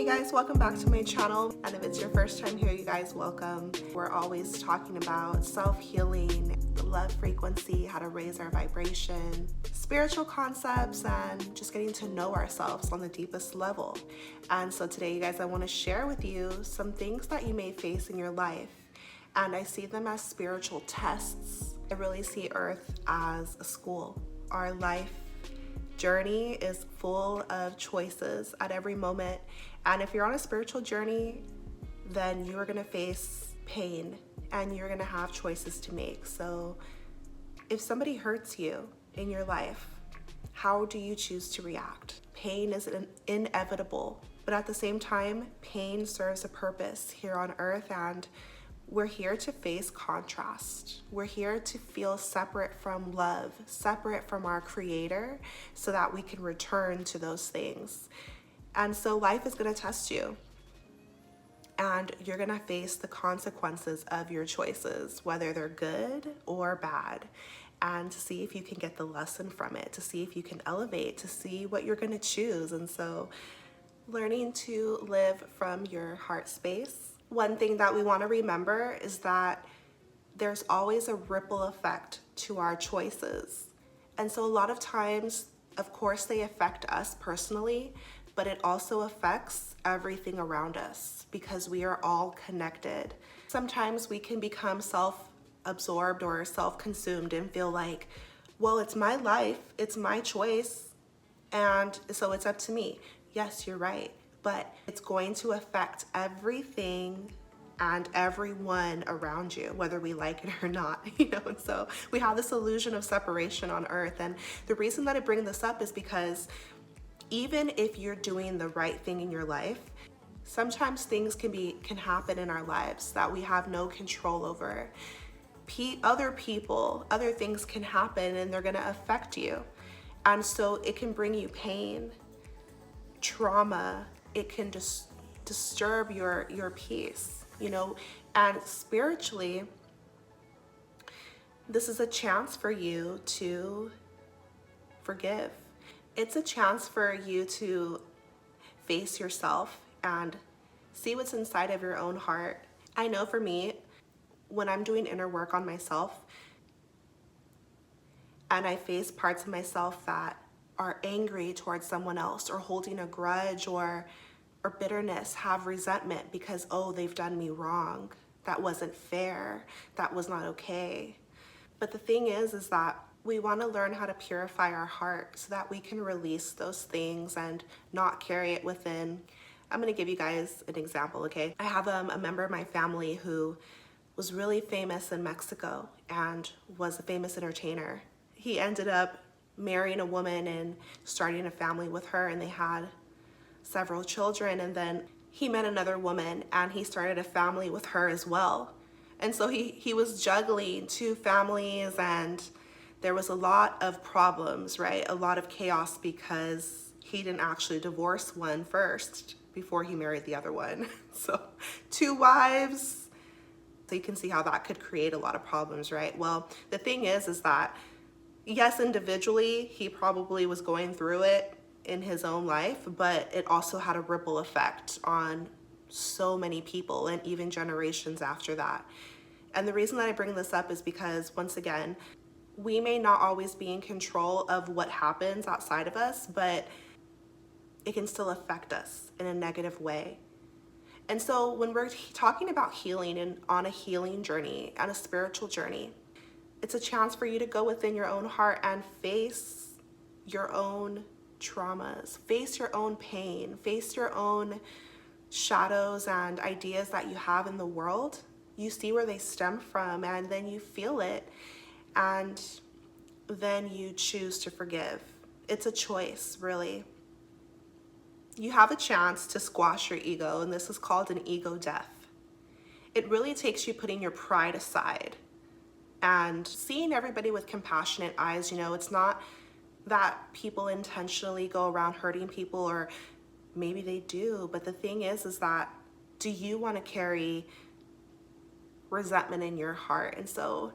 Hey guys, welcome back to my channel, and if it's your first time here, you guys, welcome. We're always talking about self-healing, love frequency, how to raise our vibration, spiritual concepts, and just getting to know ourselves on the deepest level. And so today, you guys, I want to share with you some things that you may face in your life, and I see them as spiritual tests. I really see Earth as a school. Our life journey is full of choices at every moment, and if you're on a spiritual journey, then you are going to face pain and you're going to have choices to make. So if somebody hurts you in your life, how do you choose to react? Pain is inevitable, but at the same time, pain serves a purpose here on Earth, and we're here to face contrast. We're here to feel separate from love, separate from our Creator, so that we can return to those things. And so life is going to test you, and you're going to face the consequences of your choices, whether they're good or bad, and to see if you can get the lesson from it, to see if you can elevate, to see what you're going to choose. And so learning to live from your heart space. One thing that we want to remember is that there's always a ripple effect to our choices. And so a lot of times, of course, they affect us personally, but it also affects everything around us because we are all connected. Sometimes we can become self-absorbed or self-consumed and feel like, well, it's my life, it's my choice, and so it's up to me. Yes, you're right, but it's going to affect everything and everyone around you, whether we like it or not, and so we have this illusion of separation on Earth. And the reason that I bring this up is because even if you're doing the right thing in your life, sometimes things can happen in our lives that we have no control over. Other people, other things can happen, and they're going to affect you, and so it can bring you pain, trauma. It can just disturb your peace, and spiritually, this is a chance for you to forgive. It's a chance for you to face yourself and see what's inside of your own heart. I know for me, when I'm doing inner work on myself and I face parts of myself that are angry towards someone else, or holding a grudge, or bitterness, have resentment because, oh, they've done me wrong, that wasn't fair, that was not okay. But the thing is that we want to learn how to purify our heart so that we can release those things and not carry it within. I'm going to give you guys an example, okay? I have a member of my family who was really famous in Mexico and was a famous entertainer. He ended up marrying a woman and starting a family with her, and they had several children, and then he met another woman and he started a family with her as well. And so he was juggling two families, and there was a lot of problems, right? A lot of chaos because he didn't actually divorce one first before he married the other one. So 2 wives. So you can see how that could create a lot of problems, right? Well, the thing is that yes, individually, he probably was going through it in his own life, but it also had a ripple effect on so many people and even generations after that. And the reason that I bring this up is because, once again, we may not always be in control of what happens outside of us, but it can still affect us in a negative way. And so when we're talking about healing and on a healing journey and a spiritual journey, it's a chance for you to go within your own heart and face your own traumas, face your own pain, face your own shadows and ideas that you have in the world. You see where they stem from, and then you feel it, and then you choose to forgive. It's a choice, really. You have a chance to squash your ego, and this is called an ego death. It really takes you putting your pride aside and seeing everybody with compassionate eyes. It's not that people intentionally go around hurting people, or maybe they do, but the thing is that, do you want to carry resentment in your heart? And so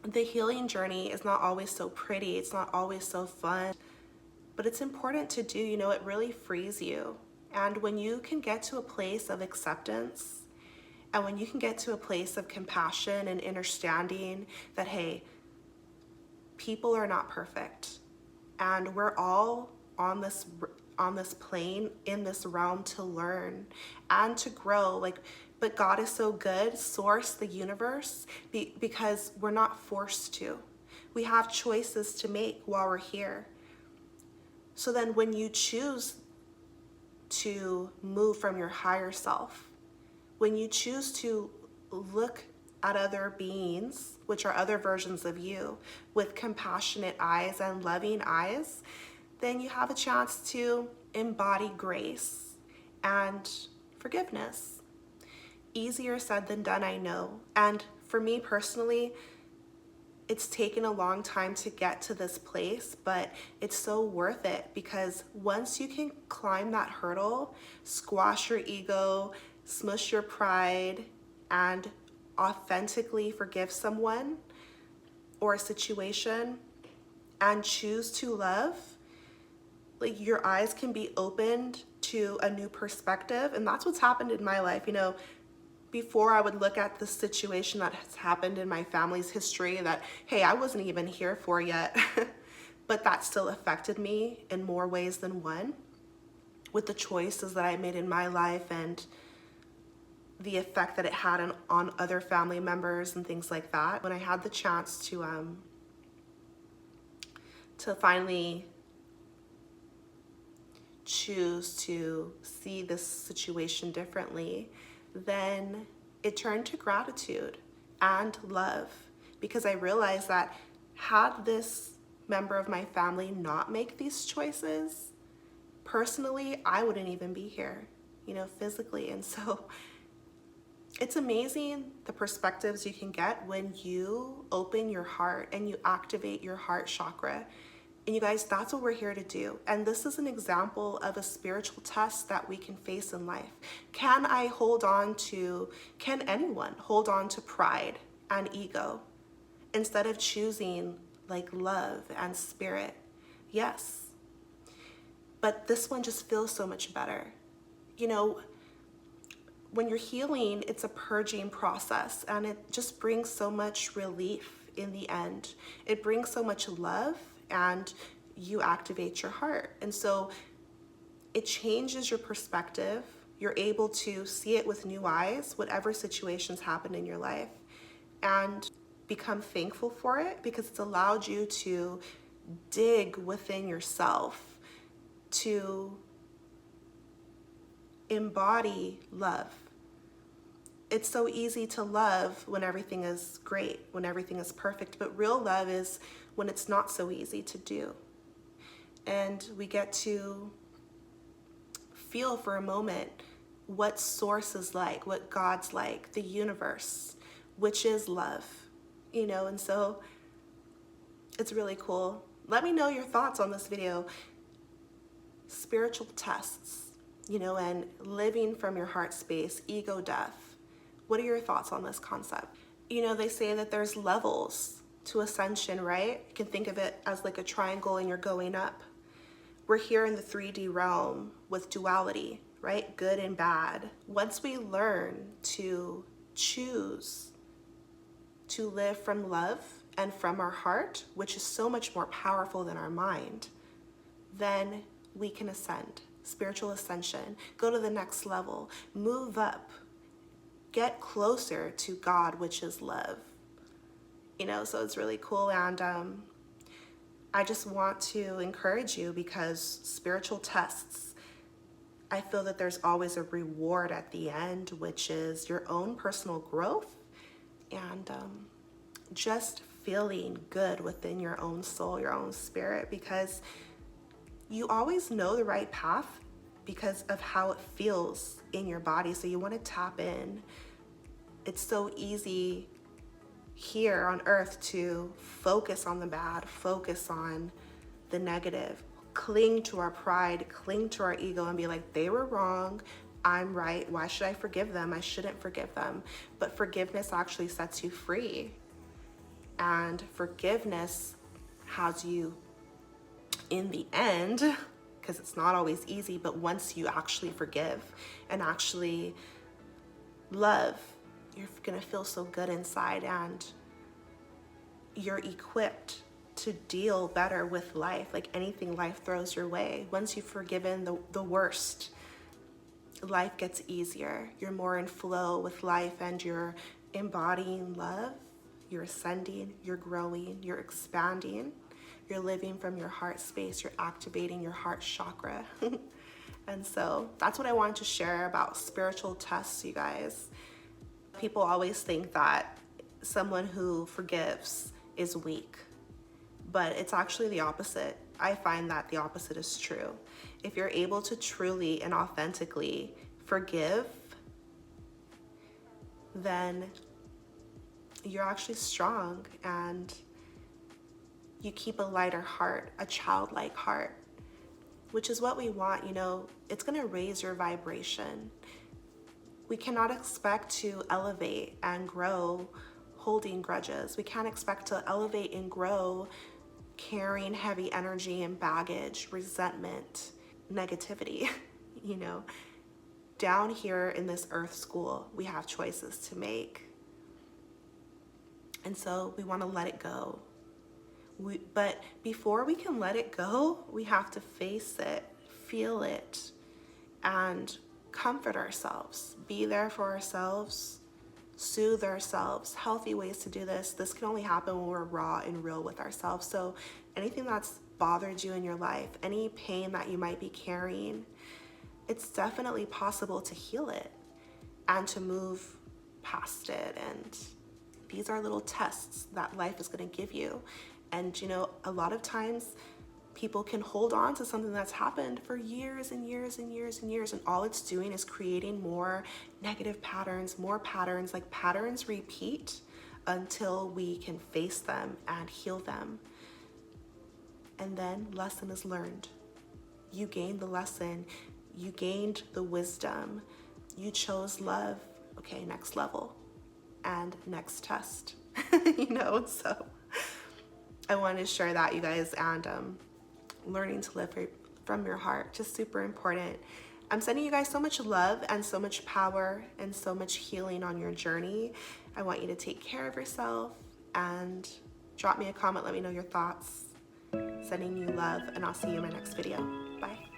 the healing journey is not always so pretty, it's not always so fun, but it's important to do. It really frees you. And when you can get to a place of acceptance, and when you can get to a place of compassion and understanding that, hey, people are not perfect, and we're all on this plane, in this realm, to learn and to grow. Like, but God is so good, source, the universe, because we're not forced to. We have choices to make while we're here. So then when you choose to move from your higher self, when you choose to look at other beings, which are other versions of you, with compassionate eyes and loving eyes, then you have a chance to embody grace and forgiveness. Easier said than done, I know. And for me personally, it's taken a long time to get to this place, but it's so worth it, because once you can climb that hurdle, squash your ego, smush your pride, and authentically forgive someone or a situation and choose to love, like, your eyes can be opened to a new perspective. And that's what's happened in my life. You know, before I would look at the situation that has happened in my family's history that, hey, I wasn't even here for yet, but that still affected me in more ways than one, with the choices that I made in my life and the effect that it had on other family members and things like that. When I had the chance to finally choose to see this situation differently, then it turned to gratitude and love, because I realized that had this member of my family not make these choices, personally, I wouldn't even be here, you know, physically. And so it's amazing the perspectives you can get when you open your heart and you activate your heart chakra. And you guys, that's what we're here to do. And this is an example of a spiritual test that we can face in life. Can anyone hold on to pride and ego instead of choosing like love and spirit? Yes. But this one just feels so much better. You know, when you're healing, it's a purging process, and it just brings so much relief in the end. It brings so much love, and you activate your heart. And so it changes your perspective. You're able to see it with new eyes, whatever situations happen in your life, and become thankful for it, because it's allowed you to dig within yourself to embody love. It's so easy to love when everything is great, when everything is perfect, but real love is when it's not so easy to do. And we get to feel for a moment what source is like, what God's like, the universe, which is love, you know. And so it's really cool. Let me know your thoughts on this video. Spiritual tests, you know, and living from your heart space, ego death. What are your thoughts on this concept? You know, they say that there's levels to ascension, right? You can think of it as like a triangle and you're going up. We're here in the 3D realm with duality, right? Good and bad. Once we learn to choose to live from love and from our heart, which is so much more powerful than our mind, then we can ascend. Spiritual ascension, go to the next level, move up, get closer to God, which is love. You know, so it's really cool. And I just want to encourage you, because spiritual tests, I feel that there's always a reward at the end, which is your own personal growth and just feeling good within your own soul, your own spirit, because you always know the right path because of how it feels in your body. So you want to tap in. It's so easy here on earth to focus on the bad, focus on the negative, cling to our pride, cling to our ego and be like, they were wrong, I'm right, why should I forgive them? I shouldn't forgive them. But forgiveness actually sets you free. And forgiveness has you, in the end, because it's not always easy, but once you actually forgive and actually love, you're gonna feel so good inside, and you're equipped to deal better with life, like anything life throws your way. Once you've forgiven the worst, life gets easier. You're more in flow with life, and you're embodying love, you're ascending, you're growing, you're expanding, you're living from your heart space, you're activating your heart chakra. And so that's what I wanted to share about spiritual tests, you guys. People always think that someone who forgives is weak, but it's actually the opposite. I find that the opposite is true. If you're able to truly and authentically forgive, then you're actually strong, and you keep a lighter heart, a childlike heart, which is what we want. You know, it's gonna raise your vibration. We cannot expect to elevate and grow holding grudges. We can't expect to elevate and grow carrying heavy energy and baggage, resentment, negativity. You know, down here in this earth school, we have choices to make. And so we want to let it go. But before we can let it go, we have to face it, feel it, and comfort ourselves, be there for ourselves, soothe ourselves. Healthy ways to do this. This can only happen when we're raw and real with ourselves. So anything that's bothered you in your life, any pain that you might be carrying, it's definitely possible to heal it and to move past it. And these are little tests that life is going to give you. And you know, a lot of times people can hold on to something that's happened for years and years and years and years, and all it's doing is creating more negative patterns, more patterns. Like, patterns repeat until we can face them and heal them. And then lesson is learned. You gained the lesson, you gained the wisdom, you chose love. Okay, next level and next test. You know, so I wanted to share that, you guys. And learning to live from your heart, just super important. I'm sending you guys so much love and so much power and so much healing on your journey. I want you to take care of yourself, and drop me a comment, let me know your thoughts. Sending you love, and I'll see you in my next video. Bye.